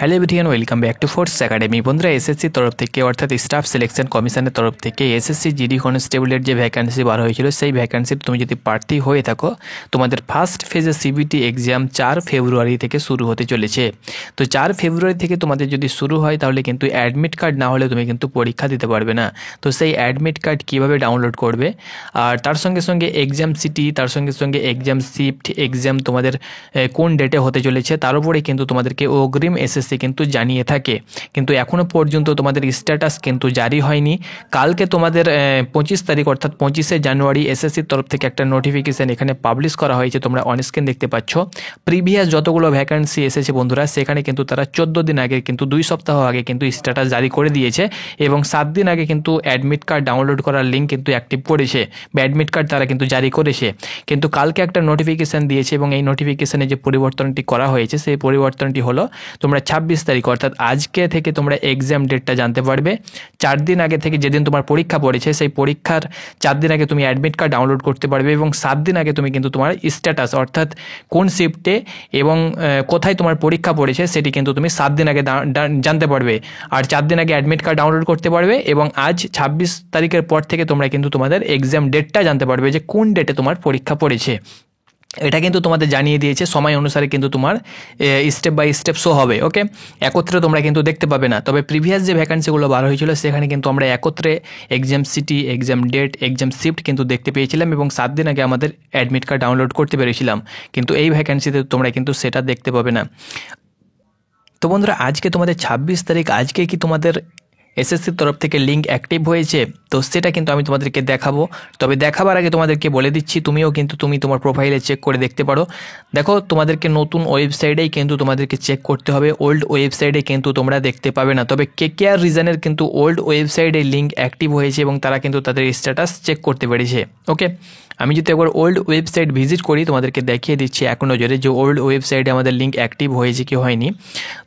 Hello everyone, welcome back to force academy. বন্ধুরা, SSC তরফ থেকে অর্থাৎ স্টাফ সিলেকশন কমিশনের তরফ থেকে এসএসসি জিডি কনস্টেবলের যে ভ্যাকান্সি বার হয়েছিল, সেই ভ্যাকান্সির তুমি যদি প্রার্থী হয়ে থাকো, তোমাদের ফার্স্ট ফেজে সিবিটি এক্সাম 4 ফেব্রুয়ারি থেকে শুরু হতে চলেছে। তো 4 ফেব্রুয়ারি থেকে তোমাদের যদি শুরু হয়, তাহলে কিন্তু অ্যাডমিট কার্ড না হলে তুমি কিন্তু পরীক্ষা দিতে পারবে না। তো সেই অ্যাডমিট কার্ড কীভাবে ডাউনলোড করবে, আর তার সঙ্গে সঙ্গে এক্সাম সিটি, তার সঙ্গে সঙ্গে এক্সাম শিফট, এক্সাম তোমাদের কোন ডেটে হতে চলেছে, তার উপরে কিন্তু তোমাদেরকে অগ্রিম এসএসসি কিন্তু জানিয়ে থাকে। কিন্তু এখনো পর্যন্ত তোমাদের স্ট্যাটাস কিন্তু জারি হয়নি। কালকে তোমাদের 25 তারিখ অর্থাৎ 25শে জানুয়ারি এসএসসির তরফ থেকে একটা নোটিফিকেশান এখানে পাবলিশ করা হয়েছে, তোমরা অনস্ক্রিন দেখতে পাচ্ছ। প্রিভিয়াস যতগুলো ভ্যাকান্সি এসেছে বন্ধুরা, সেখানে কিন্তু তারা 14 দিন আগে কিন্তু 2 সপ্তাহ আগে কিন্তু স্ট্যাটাস জারি করে দিয়েছে, এবং 7 দিন আগে কিন্তু অ্যাডমিট কার্ড ডাউনলোড করার লিঙ্ক কিন্তু অ্যাক্টিভ করেছে, বা অ্যাডমিট কার্ড তারা কিন্তু জারি করেছে। কিন্তু কালকে একটা নোটিফিকেশান দিয়েছে, এবং এই নোটিফিকেশানে যে পরিবর্তনটি করা হয়েছে, সেই পরিবর্তনটি হলো তোমরা 26 তারিখ অর্থাৎ আজকে থেকে তোমরা এক্সাম ডেটটা জানতে পারবে। 4 দিন আগে থেকে, যেদিন তোমার পরীক্ষা পড়েছে, সেই পরীক্ষার 4 দিন আগে তুমি অ্যাডমিট কার্ড ডাউনলোড করতে পারবে, এবং 7 দিন আগে তুমি কিন্তু তোমার স্ট্যাটাস অর্থাৎ কোন শিফটে এবং কোথায় তোমার পরীক্ষা পড়েছে সেটি কিন্তু তুমি 7 দিন আগে জানতে পারবে। আর 4 দিন আগে অ্যাডমিট কার্ড ডাউনলোড করতে পারবে, এবং আজ 26 তারিখের পর থেকে তোমরা কিন্তু তোমাদের এক্সাম ডেটটা জানতে পারবে, যে কোন ডেটে তোমার পরীক্ষা পড়েছে। এটা কিন্তু তোমাদের জানিয়ে দিয়েছে, সময় অনুসারে কিন্তু তোমার স্টেপ বাই স্টেপ শো হবে। ওকে, একত্রে তোমরা কিন্তু দেখতে পাবে না। তবে প্রিভিয়াস যে ভ্যাকান্সিগুলো বার হয়েছিল, সেখানে কিন্তু আমরা একত্রে exam city, exam date, exam shift কিন্তু দেখতে পেয়েছিলাম, এবং 7 দিন আগে আমাদের অ্যাডমিট কার্ড ডাউনলোড করতে পেরেছিলাম। কিন্তু এই ভ্যাকান্সিতে তোমরা কিন্তু সেটা দেখতে পাবে না। তো বন্ধুরা, আজকে তোমাদের 26 তারিখ, আজকে কি তোমাদের এসএসসির তরফ থেকে লিঙ্ক অ্যাক্টিভ হয়েছে? তো সেটা কিন্তু আমি তোমাদেরকে দেখাবো। তবে দেখাবার আগে তোমাদেরকে বলে দিচ্ছি, তুমি তোমার প্রোফাইলে চেক করে দেখতে পারো। দেখো, তোমাদেরকে নতুন ওয়েবসাইটেই কিন্তু তোমাদেরকে চেক করতে হবে, ওল্ড ওয়েবসাইটে কিন্তু তোমরা দেখতে পাবে না। তবে কেকেআর রিজনের কিন্তু ওল্ড ওয়েবসাইটে লিঙ্ক অ্যাক্টিভ হয়েছে, এবং তারা কিন্তু তাদের স্ট্যাটাস চেক করতে পেরেছে। ওকে, আমি যদি একবার ওল্ড ওয়েবসাইট ভিজিট করি, তোমাদেরকে দেখিয়ে দিচ্ছি এক নজরে যে ওল্ড ওয়েবসাইটে আমাদের লিঙ্ক অ্যাক্টিভ হয়েছে কি হয়নি।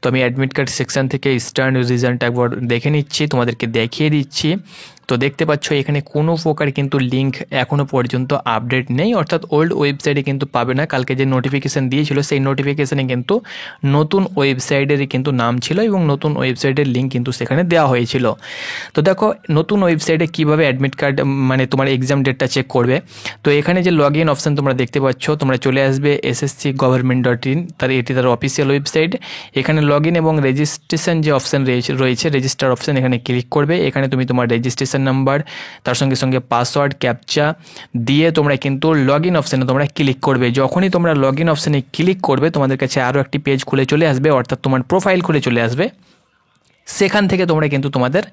তো আমি অ্যাডমিট কার্ড সেকশন থেকে স্টার্ন রিজনটা একবার দেখে নিচ্ছি, তোমাদেরকে দেখিয়ে দিচ্ছি। তো দেখতে পাচ্ছ এখানে কোনো প্রকার কিন্তু লিঙ্ক এখনও পর্যন্ত আপডেট নেই, অর্থাৎ ওল্ড ওয়েবসাইটে কিন্তু পাবে না। কালকে যে নোটিফিকেশান দিয়েছিল, সেই নোটিফিকেশানে কিন্তু নতুন ওয়েবসাইটেরই কিন্তু নাম ছিল, এবং নতুন ওয়েবসাইটের লিঙ্ক কিন্তু সেখানে দেওয়া হয়েছিল। তো দেখো, নতুন ওয়েবসাইটে কীভাবে অ্যাডমিট কার্ড মানে তোমার এক্সাম ডেটটা চেক করবে। তো এখানে যে লগ ইন অপশান তোমরা দেখতে পাচ্ছ, তোমরা চলে আসবে sscgovernment.in, এটি তার অফিসিয়াল ওয়েবসাইট। এখানে লগ ইন এবং রেজিস্ট্রেশন যে অপশান রয়েছে রেজিস্টার অপশান, এখানে ক্লিক করবে। এখানে তুমি তোমার রেজিস্ট্রেশন নাম্বার, তার সঙ্গে সঙ্গে পাসওয়ার্ড, ক্যাপচা দিয়ে তোমরা কিন্তু লগ ইন অপশানে তোমরা ক্লিক করবে। যখনই তোমরা লগ ইন অপশানে ক্লিক করবে, তোমাদের কাছে আরও একটি পেজ খুলে চলে আসবে, অর্থাৎ তোমার প্রোফাইল খুলে চলে আসবে। সেখান থেকে তোমরা কিন্তু তোমাদের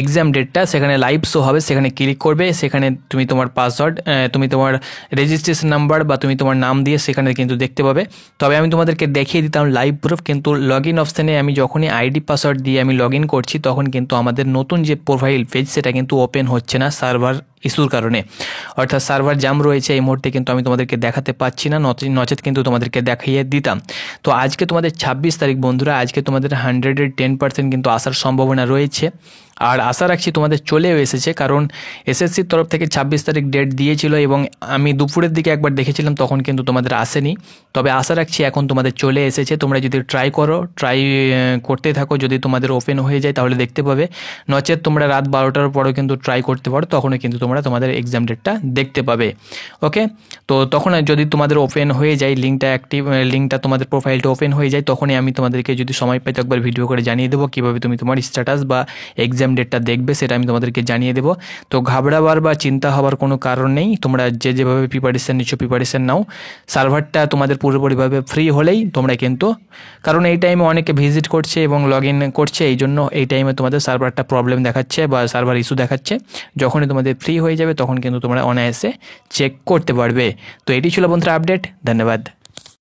এক্সাম ডেটটা সেখানে লাইভ শো হবে, সেখানে ক্লিক করবে। সেখানে তুমি তোমার পাসওয়ার্ড, তুমি তোমার রেজিস্ট্রেশন নাম্বার বা তুমি তোমার নাম দিয়ে সেখানে কিন্তু দেখতে পাবে। তবে আমি তোমাদেরকে দেখিয়ে দিতাম লাইভ প্রুফ, কিন্তু লগ ইন অপশানে আমি যখনই আইডি পাসওয়ার্ড দিয়ে আমি লগ ইন করছি, তখন কিন্তু আমাদের নতুন যে প্রোফাইল পেজ সেটা কিন্তু ওপেন হচ্ছে না সার্ভার ইস্যুর কারণে, অর্থাৎ সার্ভার জ্যাম রয়েছে। এই মুহূর্তে কিন্তু আমি তোমাদেরকে দেখাতে পাচ্ছি না, নচেত কিন্তু তোমাদেরকে দেখিয়ে দিতাম। তো আজকে তোমাদের 26 তারিখ বন্ধুরা, আজকে তোমাদের 110% কিন্তু আসার সম্ভাবনা রয়েছে। আর আশা রাখছি তোমাদের চলেও এসেছে, কারণ এসএসসির তরফ থেকে 26 তারিখ ডেট দিয়েছিল, এবং আমি দুপুরের দিকে একবার দেখেছিলাম, তখন কিন্তু তোমাদের আসেনি। তবে আশা রাখছি এখন তোমাদের চলে এসেছে। তোমরা যদি ট্রাই করতে থাকো, যদি তোমাদের ওপেন হয়ে যায় তাহলে দেখতে পাবে, নচেত তোমরা রাত 12টার পরেও কিন্তু ট্রাই করতে পারো, তখনও কিন্তু তোমরা তোমাদের এক্সাম ডেটটা দেখতে পাবে। ওকে, তো তখন যদি তোমাদের ওপেন হয়ে যায় লিঙ্কটা তোমাদের প্রোফাইলটা ওপেন হয়ে যায়, তখনই আমি তোমাদেরকে যদি সময় পাই তো একবার ভিডিও করে জানিয়ে দেবো কীভাবে তুমি তোমার স্ট্যাটাস বা এক্সাম ডেটটা দেখবে, সেটা আমি তোমাদেরকে জানিয়ে দেবো। তো ঘাবড়াবার বা চিন্তা হওয়ার কোনো কারণ নেই, তোমরা যেভাবে প্রিপারেশান নিচ্ছ প্রিপারেশান নাও। সার্ভারটা তোমাদের পুরোপুরিভাবে ফ্রি হলেই তোমরা কিন্তু, কারণ এই টাইমে অনেকে ভিজিট করছে এবং লগ ইন করছে, এই জন্য এই টাইমে তোমাদের সার্ভারটা প্রবলেম দেখাচ্ছে বা সার্ভার ইস্যু দেখাচ্ছে। যখনই তোমাদের ফ্রি হয়ে যাবে, তখন কিন্তু তোমরা অনায়াসে চেক করতে পারবে। তো এটি ছিল বন্ধুরা আপডেট। ধন্যবাদ।